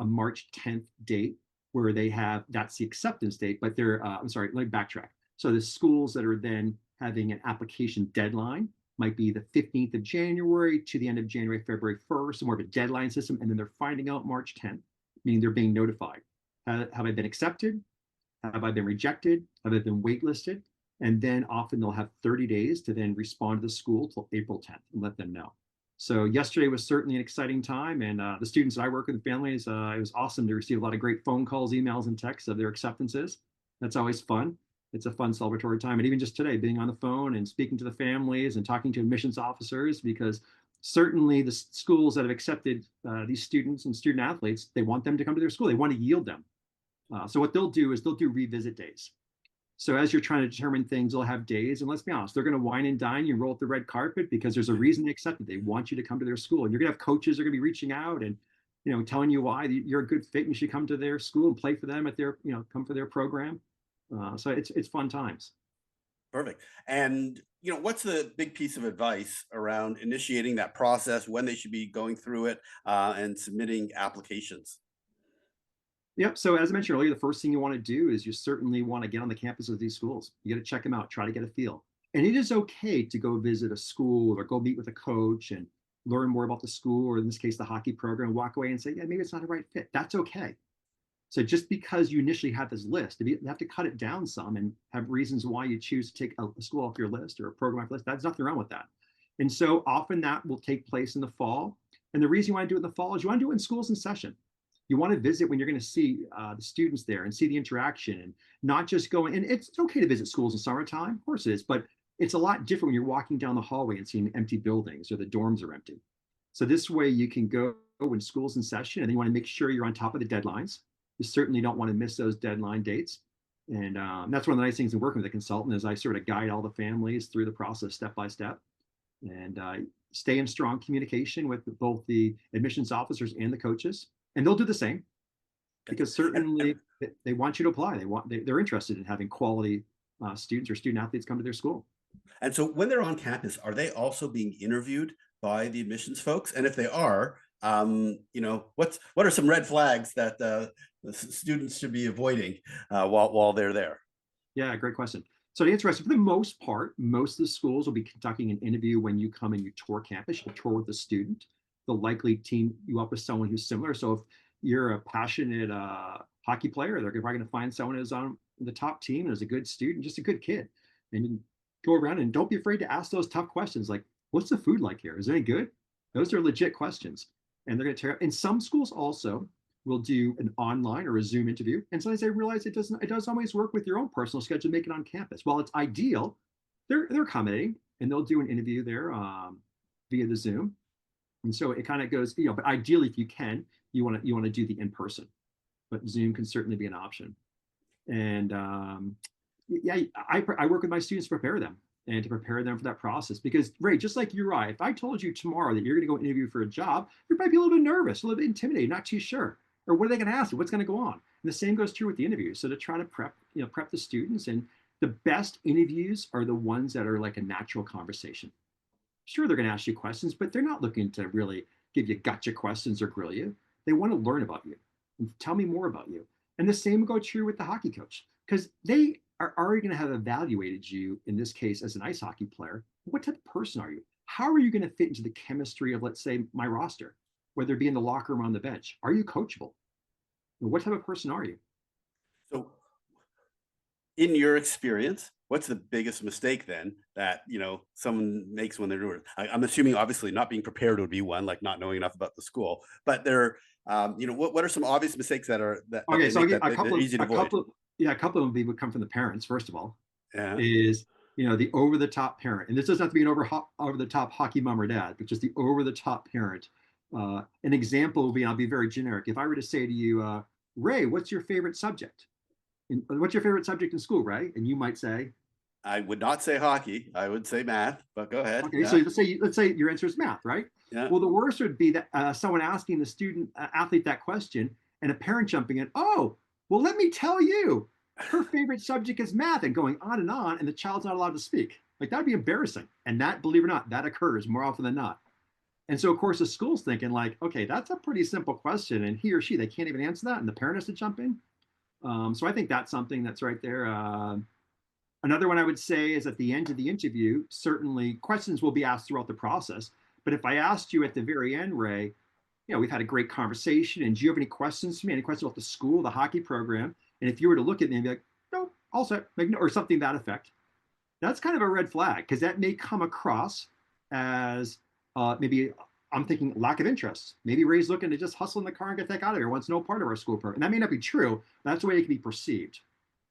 10th date, where they have, that's the acceptance date, but they're, I'm sorry, let me backtrack. So the schools that are then having an application deadline might be the 15th of January to the end of January, February 1st, more of a deadline system. And then they're finding out March 10th, meaning they're being notified. Have I been accepted? Have I been rejected? Have I been waitlisted? And then often they'll have 30 days to then respond to the school till April 10th and let them know. So yesterday was certainly an exciting time. And the students that I work with, the families, it was awesome to receive a lot of great phone calls, emails, and texts of their acceptances. That's always fun. It's a fun celebratory time. And even just today, being on the phone and speaking to the families and talking to admissions officers, because certainly the schools that have accepted these students and student athletes, they want them to come to their school. They want to yield them. So what they'll do is they'll do revisit days. So as you're trying to determine things, they'll have days, and let's be honest, they're going to wine and dine you, roll up the red carpet because there's a reason they accept it. They want you to come to their school, and you're going to have coaches that are going to be reaching out and telling you why you're a good fit and you should come to their school and play for them at their come for their program. So it's fun times. Perfect. And what's the big piece of advice around initiating that process, when they should be going through it, and submitting applications? Yep. So as I mentioned earlier, the first thing you want to do is you certainly want to get on the campus of these schools. You got to check them out, try to get a feel. And it is okay to go visit a school or go meet with a coach and learn more about the school, or in this case, the hockey program, walk away and say, yeah, maybe it's not a right fit. That's okay. So just because you initially have this list, if you have to cut it down some and have reasons why you choose to take a school off your list or a program off your list, that's nothing wrong with that. And so often that will take place in the fall. And the reason you want to do it in the fall is you want to do it in schools in session. You want to visit when you're going to see the students there and see the interaction, and not just going. And it's okay to visit schools in summertime, of course it is, but it's a lot different when you're walking down the hallway and seeing empty buildings or the dorms are empty. So this way you can go when school's in session, and then you want to make sure you're on top of the deadlines. You certainly don't want to miss those deadline dates. And that's one of the nice things in working with a consultant is I sort of guide all the families through the process step by step, and stay in strong communication with both the admissions officers and the coaches. And they'll do the same because certainly they want you to apply. They're interested in having quality students or student athletes come to their school. And so when they're on campus, are they also being interviewed by the admissions folks? And if they are, what are some red flags that the students should be avoiding while they're there? Yeah, great question. So to answer, for the most part, most of the schools will be conducting an interview when you come and you tour campus. You'll tour with the student. They'll likely team you up with someone who's similar. So if you're a passionate hockey player, they're probably going to find someone who's on the top team and is a good student, just a good kid. And you go around and don't be afraid to ask those tough questions like, what's the food like here? Is it any good? Those are legit questions. And they're going to tear up. And some schools also will do an online or a Zoom interview. And sometimes they realize it doesn't always work with your own personal schedule to make it on campus. While it's ideal, they're accommodating, and they'll do an interview there via the Zoom. And so it kind of goes, but ideally, if you can, you want to do the in-person, but Zoom can certainly be an option. And yeah, I work with my students to prepare them and to prepare them for that process. Because Ray, just like you, if I told you tomorrow that you're going to go interview for a job, you might be a little bit nervous, a little bit intimidated, not too sure. Or what are they going to ask you? What's going to go on? And the same goes true with the interview. So to try to prep the students, and the best interviews are the ones that are like a natural conversation. Sure, they're going to ask you questions, but they're not looking to really give you gotcha questions or grill you. They want to learn about you and tell me more about you. And the same will go true with the hockey coach, because they are already going to have evaluated you, in this case, as an ice hockey player. What type of person are you? How are you going to fit into the chemistry of, let's say, my roster, whether it be in the locker room or on the bench? Are you coachable? What type of person are you? So in your experience, what's the biggest mistake then that someone makes when they're doing it? I'm assuming obviously not being prepared would be one, like not knowing enough about the school. But what are some obvious mistakes that Okay, so I'll get easy to avoid? A couple of them would come from the parents. First of all, Yeah. is the over the top parent, and this doesn't have to be an over the top hockey mom or dad, but just the over the top parent. An example would be, I'll be very generic. If I were to say to you, Ray, what's your favorite subject? What's your favorite subject in school, Ray? And you might say, I would not say hockey. I would say math, but go ahead. okay, yeah. so let's say your answer is math, right? Yeah. Well, the worst would be that someone asking the student athlete that question, and a parent jumping in, oh, well, let me tell you, her favorite subject is math, and going on, and the child's not allowed to speak. Like, that'd be embarrassing. And that, believe it or not, that occurs more often than not. And so, of course, the school's thinking like, okay, that's a pretty simple question, and he or she, they can't even answer that, and the parent has to jump in. So I think that's something that's right there. Another one I would say is at the end of the interview, certainly questions will be asked throughout the process. But if I asked you at the very end, Ray, we've had a great conversation, and do you have any questions for me? Any questions about the school, the hockey program? And if you were to look at me and be like, no, all set, or something to that effect, that's kind of a red flag, because that may come across as maybe I'm thinking lack of interest. Maybe Ray's looking to just hustle in the car and get the heck out of here, wants no part of our school program. And that may not be true, but that's the way it can be perceived.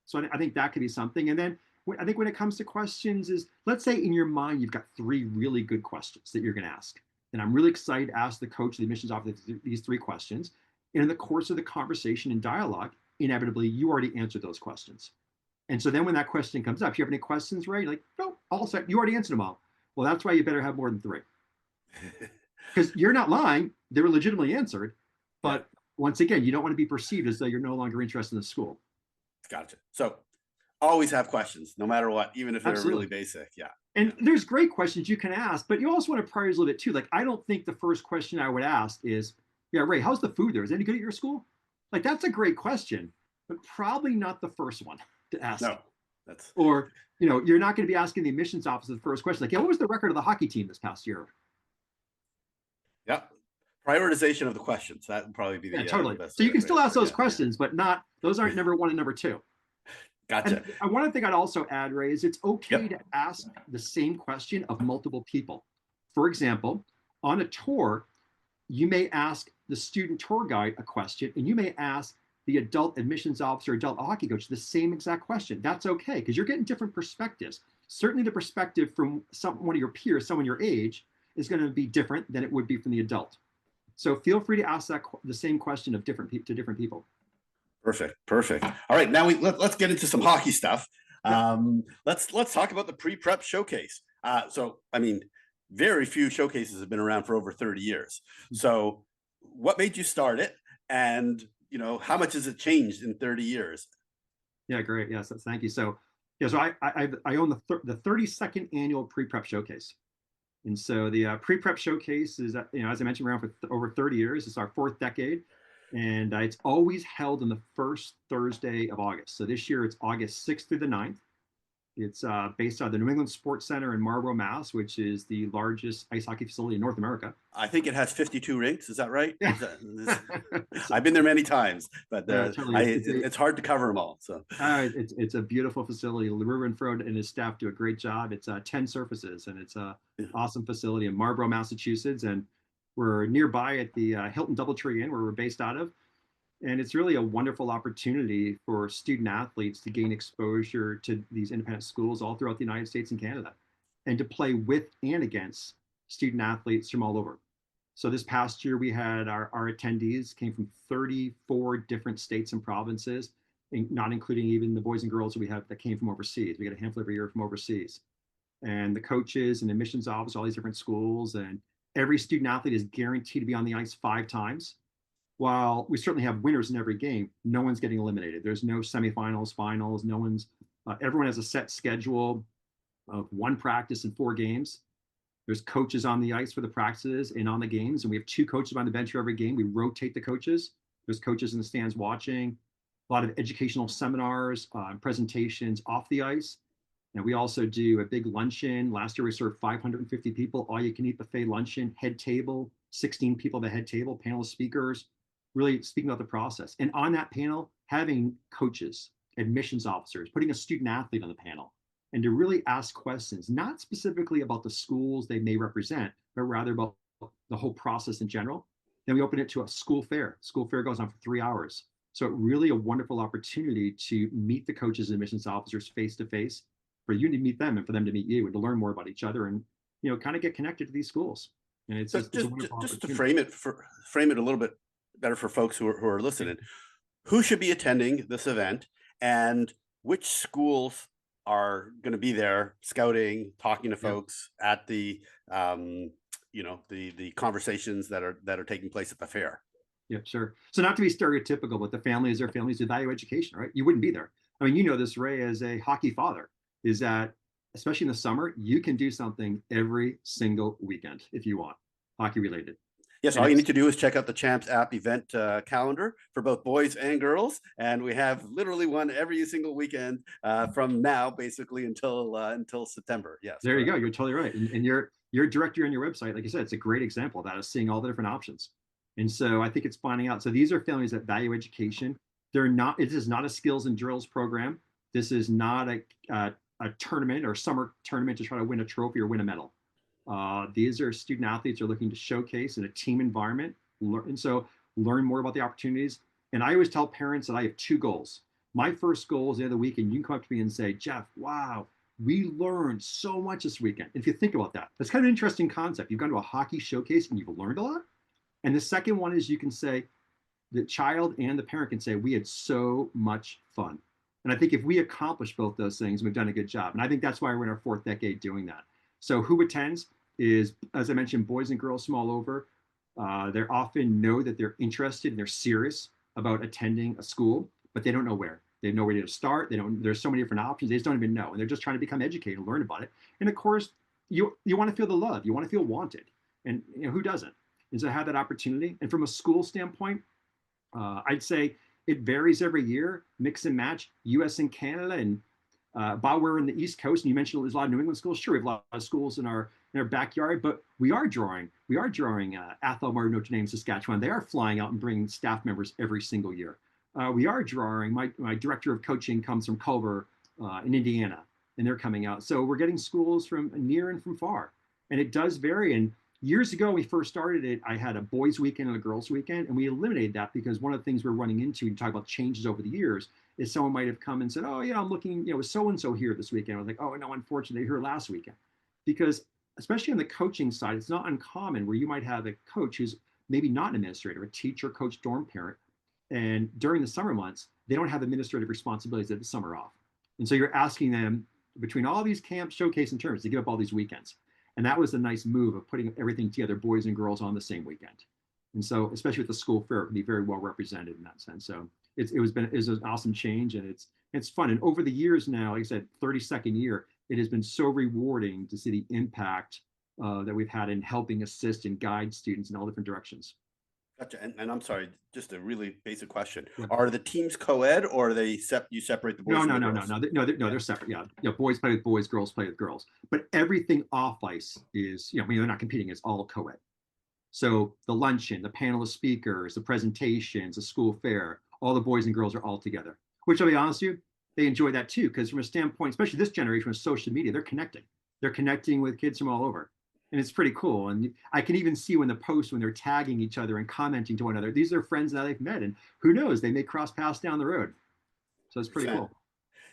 So I think that could be something. And then I think when it comes to questions is, let's say in your mind, you've got 3 really good questions that you're going to ask. And I'm really excited to ask the coach, the admissions officer, these 3 questions. And in the course of the conversation and dialogue, inevitably, you already answered those questions. And so then when that question comes up, you have any questions, Ray? Like, no, all set. You already answered them all. Well, that's why you better have more than three. Because you're not lying. They were legitimately answered. Yeah, But once again, you don't want to be perceived as though you're no longer interested in the school. gotcha. So always have questions, no matter what, even if they're really Absolutely. basic. Yeah. And Yeah. there's great questions you can ask, but you also want to prioritize a little bit too. Like, I don't think the first question I would ask is, yeah, Ray, how's the food there? Is it any good at your school? Like, that's a great question, but probably not the first one to ask. No, that's Or, you're not going to be asking the admissions officer the first question, like, yeah, what was the record of the hockey team this past year? yeah. Prioritization of the questions. That would probably be Yeah, the totally. best So you can way to still ask put it. those Yeah, yeah. questions, but not, those aren't number one and number two. Gotcha. And one thing I'd also add, Ray, is it's okay to Yep. ask the same question of multiple people. For example, on a tour, you may ask the student tour guide a question, and you may ask the adult admissions officer, adult hockey coach, the same exact question. That's okay, because you're getting different perspectives. Certainly the perspective from one of your peers, someone your age, is going to be different than it would be from the adult. So feel free to ask the same question of to different people. Perfect. Perfect. All right. Now let's get into some hockey stuff. Yep. Let's talk about the pre-prep showcase. So I mean, very few showcases have been around for over 30 years. So what made you start it, and how much has it changed in 30 years? Yeah, great. Yes, thank you. So, yeah, so I own the 32nd annual pre-prep showcase. And so the pre-prep showcase is, as I mentioned, around for over 30 years. It's our fourth decade. And it's always held on the first Thursday of August. So this year it's August 6th through the 9th. It's based out of the New England Sports Center in Marlborough, Mass., which is the largest ice hockey facility in North America. I think it has 52 rinks. Is that right? Yeah. I've been there many times, but Totally. it's hard to cover them all. So it's a beautiful facility. Ruben Frode and his staff do a great job. It's 10 surfaces, and it's a awesome facility in Marlborough, Massachusetts. And we're nearby at the Hilton Doubletree Inn, where we're based out of. And it's really a wonderful opportunity for student athletes to gain exposure to these independent schools all throughout the United States and Canada, and to play with and against student athletes from all over. So this past year, we had our attendees came from 34 different states and provinces, not including even the boys and girls that we have that came from overseas. We get a handful every year from overseas. And the coaches and admissions officers, all these different schools, and every student athlete is guaranteed to be on the ice 5 times. While we certainly have winners in every game, no one's getting eliminated. There's no semifinals, finals. Everyone has a set schedule of 1 practice and 4 games. There's coaches on the ice for the practices and on the games, and we have 2 coaches on the bench for every game. We rotate the coaches. There's coaches in the stands watching. A lot of educational seminars, presentations off the ice. And we also do a big luncheon. Last year we served 550 people, all you can eat buffet luncheon, head table, 16 people at the head table, panel of speakers, really speaking about the process. And on that panel, having coaches, admissions officers, putting a student athlete on the panel, and to really ask questions, not specifically about the schools they may represent, but rather about the whole process in general. Then we open it to a school fair. School fair goes on for 3 hours. So really a wonderful opportunity to meet the coaches and admissions officers face to face, for you to meet them and for them to meet you, and to learn more about each other, and kind of get connected to these schools. And it's so a wonderful just to opportunity. frame it a little bit better for folks who are listening, who should be attending this event, and which schools are going to be there scouting, talking to Yeah. folks at the the conversations that are taking place at the fair. Yeah, sure. So not to be stereotypical, but the families are families who value education, right? You wouldn't be there. I mean, this, Ray, as a hockey father, is that especially in the summer, you can do something every single weekend if you want, hockey related. Yes, And all you it's need to do is check out the Champs app event calendar for both boys and girls, and we have literally one every single weekend from now, basically until September. Yes, There you correct. go. You're totally right. And your directory on your website, like you said, it's a great example of that, of seeing all the different options. And so I think it's finding out. So these are families that value education. It is not a skills and drills program. This is not a tournament or summer tournament to try to win a trophy or win a medal. These are student athletes who are looking to showcase in a team environment. And so learn more about the opportunities. And I always tell parents that I have 2 goals. My first goal is the other weekend, you can come up to me and say, Jeff, wow, we learned so much this weekend. If you think about that, that's kind of an interesting concept. You've gone to a hockey showcase and you've learned a lot. And the second one is you can say, the child and the parent can say, we had so much fun. And I think if we accomplish both those things, we've done a good job. And I think that's why we're in our fourth decade doing that. So who attends is, as I mentioned, boys and girls from all over. They often know that they're interested and they're serious about attending a school, but they don't know where. They know where to start. They don't. There's so many different options. They just don't even know, and they're just trying to become educated and learn about it. And of course, you want to feel the love. You want to feel wanted, and who doesn't? And so have that opportunity. And from a school standpoint, I'd say it varies every year, mix and match. U.S. and Canada, and while we're in the East Coast, and you mentioned there's a lot of New England schools. Sure, we have a lot of schools in our backyard, but we are drawing Athol, Martin, Notre Dame, Saskatchewan. They are flying out and bringing staff members every single year. We are drawing. My director of coaching comes from Culver in Indiana, and they're coming out. So we're getting schools from near and from far, and it does vary. And years ago, when we first started it, I had a boys' weekend and a girls' weekend, and we eliminated that because one of the things we're running into, and talk about changes over the years, is someone might have come and said, "Oh, yeah, I'm looking, was so and so here this weekend?" I was like, "Oh, no, unfortunately, here last weekend," because especially on the coaching side, it's not uncommon where you might have a coach who's maybe not an administrator, a teacher, coach, dorm parent, and during the summer months, they don't have administrative responsibilities at the summer off. And so you're asking them between all these camps, showcase, and tournaments to give up all these weekends. And that was a nice move of putting everything together, boys and girls on the same weekend. And so, especially with the school fair, it can be very well represented in that sense. So it was an awesome change, and it's fun. And over the years now, like I said, 32nd year, it has been so rewarding to see the impact that we've had in helping assist and guide students in all different directions. Gotcha. And I'm sorry, just a really basic question. Yeah. Are the teams co-ed, or are they you separate the boys from the girls? They're separate. Yeah, boys play with boys, girls play with girls. But everything off ice is, they're not competing. It's all co-ed. So the luncheon, the panel of speakers, the presentations, the school fair, all the boys and girls are all together. Which, I'll be honest with you, they enjoy that too, because from a standpoint, especially this generation with social media, they're connecting. They're connecting with kids from all over. And it's pretty cool. And I can even see when they're tagging each other and commenting to one another. These are friends that they've met, and who knows, they may cross paths down the road. So it's pretty cool.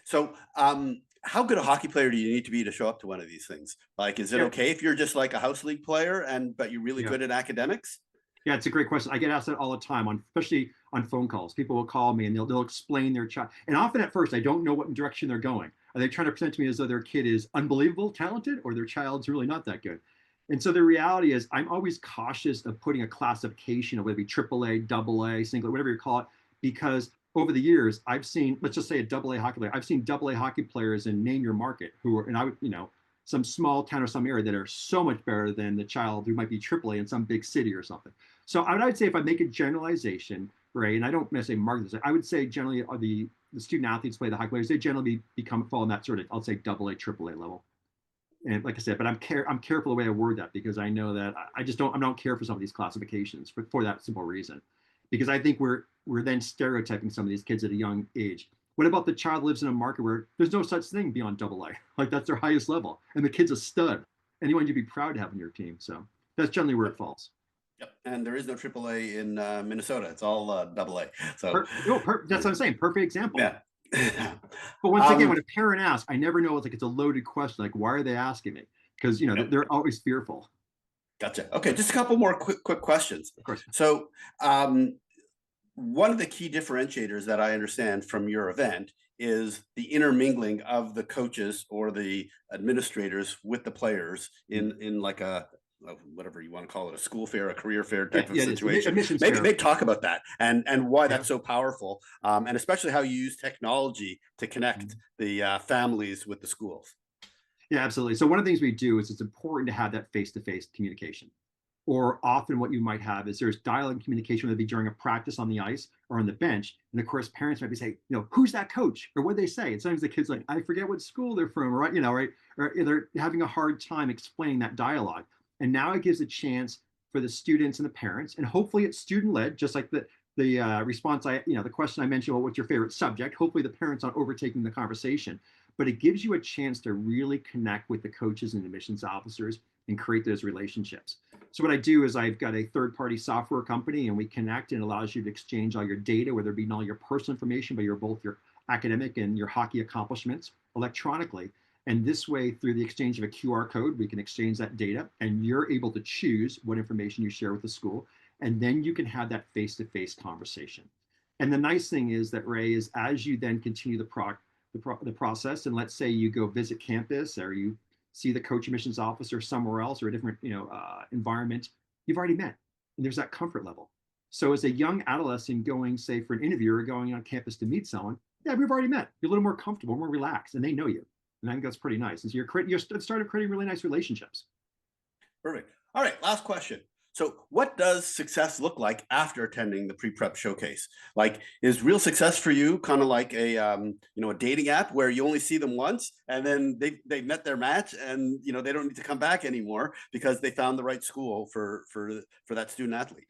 So, how good a hockey player do you need to be to show up to one of these things? Like, is it okay if you're just like a house league player but you're really good at academics? Yeah, it's a great question. I get asked that all the time, especially on phone calls. People will call me and they'll explain their child. And often at first, I don't know what direction they're going. Are they trying to present to me as though their kid is unbelievable talented, or their child's really not that good? And so the reality is, I'm always cautious of putting a classification of whether it be AAA, AA, single, whatever you call it, because over the years, I've seen, let's just say a AA hockey player. I've seen AA hockey players in name your market who are, and I would, some small town or some area that are so much better than the child who might be AAA in some big city or something. So I would say, if I make a generalization, right, and I don't necessarily market this, I would say generally the student athletes play the hockey players, they generally fall in that sort of, I'll say AA, AAA level. And like I said, but I'm careful the way I word that, because I know that I don't care for some of these classifications for that simple reason, because I think we're then stereotyping some of these kids at a young age. What about the child lives in a market where there's no such thing beyond AA? Like, that's their highest level, and the kid's a stud, and you want you to be proud to have on your team. So that's generally where it falls. Yep. And there is no AAA in Minnesota. It's all AA. So that's what I'm saying. Perfect example. Yeah. But once again, when a parent asks, I never know. It's like, it's a loaded question. Like, why are they asking me? Because they're always fearful. Gotcha. Okay, just a couple more quick questions. Of course. So, one of the key differentiators that I understand from your event is the intermingling of the coaches or the administrators with the players in like a whatever you want to call it, a school fair, a career fair type of situation. Maybe talk about that and why that's so powerful, and especially how you use technology to connect the families with the schools. Yeah, absolutely. So one of the things we do is, it's important to have that face-to-face communication. Or often what you might have is there's dialogue and communication, whether it be during a practice on the ice or on the bench. And of course, parents might be saying, who's that coach? Or what they say? And sometimes the kid's like, I forget what school they're from, right? Right? Or they're having a hard time explaining that dialogue. And now it gives a chance for the students and the parents, and hopefully it's student-led, just like the response the question I mentioned, well, what's your favorite subject? Hopefully the parents aren't overtaking the conversation, but it gives you a chance to really connect with the coaches and admissions officers and create those relationships. So what I do is, I've got a third-party software company, and we connect, and it allows you to exchange all your data, whether it be not all your personal information, but both your academic and your hockey accomplishments electronically. And this way, through the exchange of a QR code, we can exchange that data, and you're able to choose what information you share with the school. And then you can have that face-to-face conversation. And the nice thing is that, Ray, is as you then continue the process, and let's say you go visit campus or you see the coach admissions officer somewhere else or a different environment, you've already met, and there's that comfort level. So as a young adolescent going, say, for an interview or going on campus to meet someone, yeah, we've already met. You're a little more comfortable, more relaxed, and they know you. And I think that's pretty nice. And so you're started creating really nice relationships. Perfect. All right, last question. So, what does success look like after attending the pre-prep showcase? Like, is real success for you kind of like a dating app where you only see them once and then they met their match and they don't need to come back anymore because they found the right school for that student athlete?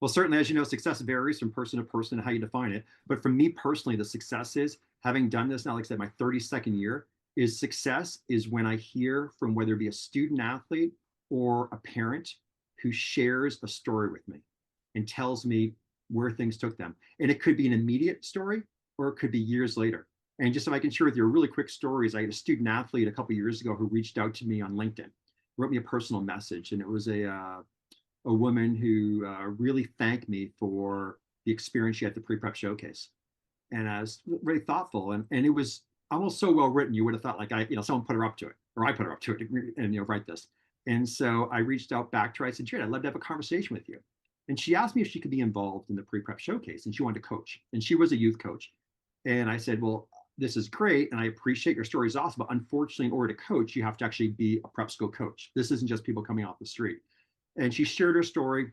Well, certainly, as you know, success varies from person to person and how you define it. But for me personally, the success is having done this now, like I said, my 32nd year, is success is when I hear from whether it be a student athlete or a parent who shares a story with me and tells me where things took them. And it could be an immediate story or it could be years later. And just if I can share with you a really quick story, is I had a student athlete a couple of years ago who reached out to me on LinkedIn, wrote me a personal message, and it was a woman who really thanked me for the experience she had at the pre-prep showcase. And I was really thoughtful, and it was almost so well written you would have thought like someone put her up to it, or I put her up to it, and write this. And so I reached out back to her. I said, Jared, I'd love to have a conversation with you. And she asked me if she could be involved in the pre-prep showcase, and she wanted to coach. And she was a youth coach. And I said, well, this is great, and I appreciate your story is awesome, but unfortunately, in order to coach, you have to actually be a prep school coach. This isn't just people coming off the street. And she shared her story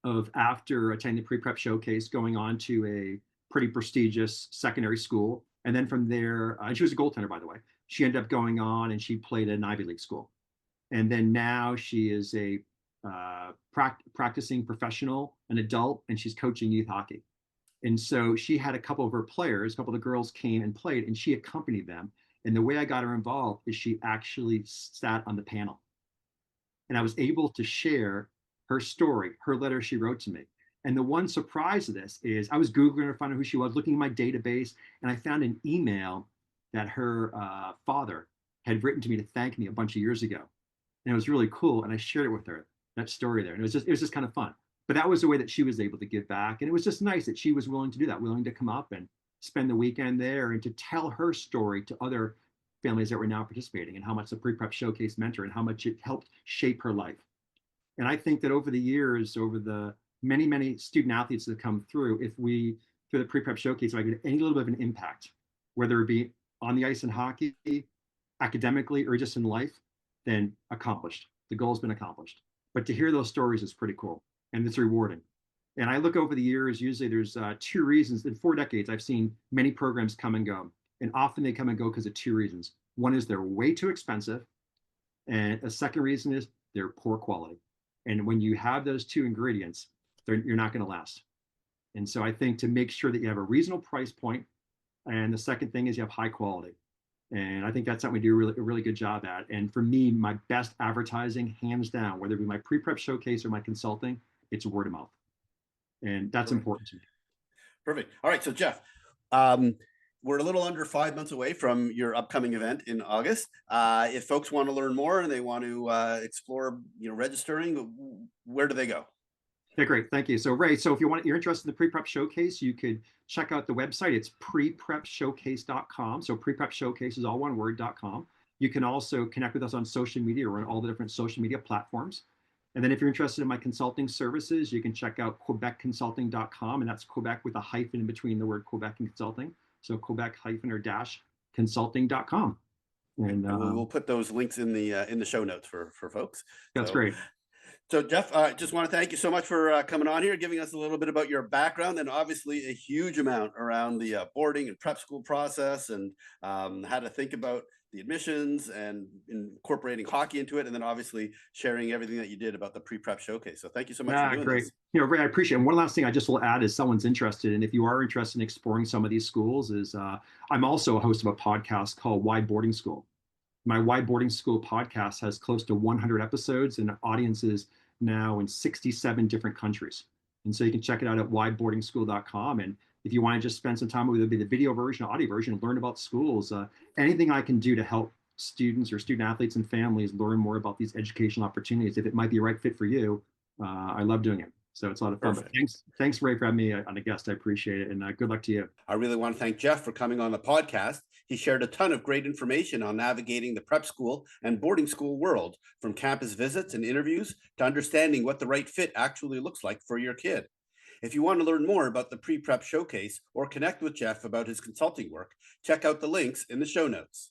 of after attending the pre-prep showcase, going on to a pretty prestigious secondary school. And then from there, and she was a goaltender, by the way. She ended up going on and she played at an Ivy League school. And then now she is a practicing professional, an adult, and she's coaching youth hockey. And so she had a couple of her players, a couple of the girls came and played, and she accompanied them. And the way I got her involved is she actually sat on the panel. And I was able to share her story, her letter she wrote to me. And the one surprise of this is I was Googling her, finding who she was, looking in my database, and I found an email that her father had written to me to thank me a bunch of years ago. And it was really cool. And I shared it with her, that story there. And it was just kind of fun. But that was the way that she was able to give back. And it was just nice that she was willing to do that, willing to come up and spend the weekend there and to tell her story to other families that were now participating, and how much the pre-prep showcase meant her and how much it helped shape her life. And I think that over the years, over the many, many student athletes that have come through, if we, through the pre-prep showcase, if I get any little bit of an impact, whether it be on the ice in hockey, academically, or just in life, then accomplished. The goal's been accomplished. But to hear those stories is pretty cool, and it's rewarding. And I look over the years, usually there's 2 reasons. In 4 decades, I've seen many programs come and go. And often they come and go because of 2 reasons. One is they're way too expensive. And a second reason is they're poor quality. And when you have those 2 ingredients, you're not going to last. And so I think to make sure that you have a reasonable price point, and the second thing is you have high quality. And I think that's something we do a really good job at. And for me, my best advertising, hands down, whether it be my pre-prep showcase or my consulting, it's word of mouth. And that's important to me. Perfect. All right. So Jeff, we're a little under 5 months away from your upcoming event in August. If folks want to learn more and they want to explore, registering, where do they go? Yeah, great. Thank you. So Ray, so if you're interested in the pre-prep showcase, you could check out the website. It's preprepshowcase.com. So pre-prep showcase is all one word.com. You can also connect with us on social media or on all the different social media platforms. And then if you're interested in my consulting services, you can check out quebecconsulting.com, and that's Quebec with a hyphen in between the word Quebec and consulting. So Quebec hyphen or dash consulting.com. And we'll put those links in the show notes for folks. That's great. So Jeff, I just want to thank you so much for coming on here, giving us a little bit about your background, and obviously a huge amount around the boarding and prep school process, and how to think about the admissions and incorporating hockey into it, and then obviously sharing everything that you did about the pre-prep showcase. So thank you so much for doing great. this. Ray, I appreciate it. And one last thing I just will add is someone's interested, and if you are interested in exploring some of these schools, is I'm also a host of a podcast called Why Boarding School. My Why Boarding School podcast has close to 100 episodes and audiences now in 67 different countries. And so you can check it out at whyboardingschool.com. And if you want to just spend some time with the video version, audio version, learn about schools, anything I can do to help students or student athletes and families learn more about these educational opportunities, if it might be a right fit for you, I love doing it. So it's a lot of fun. But Perfect. thanks, Ray, for having me on a guest. I appreciate it, and good luck to you. I really want to thank Jeff for coming on the podcast. He shared a ton of great information on navigating the prep school and boarding school world, from campus visits and interviews to understanding what the right fit actually looks like for your kid. If you want to learn more about the pre-prep showcase or connect with Jeff about his consulting work, check out the links in the show notes.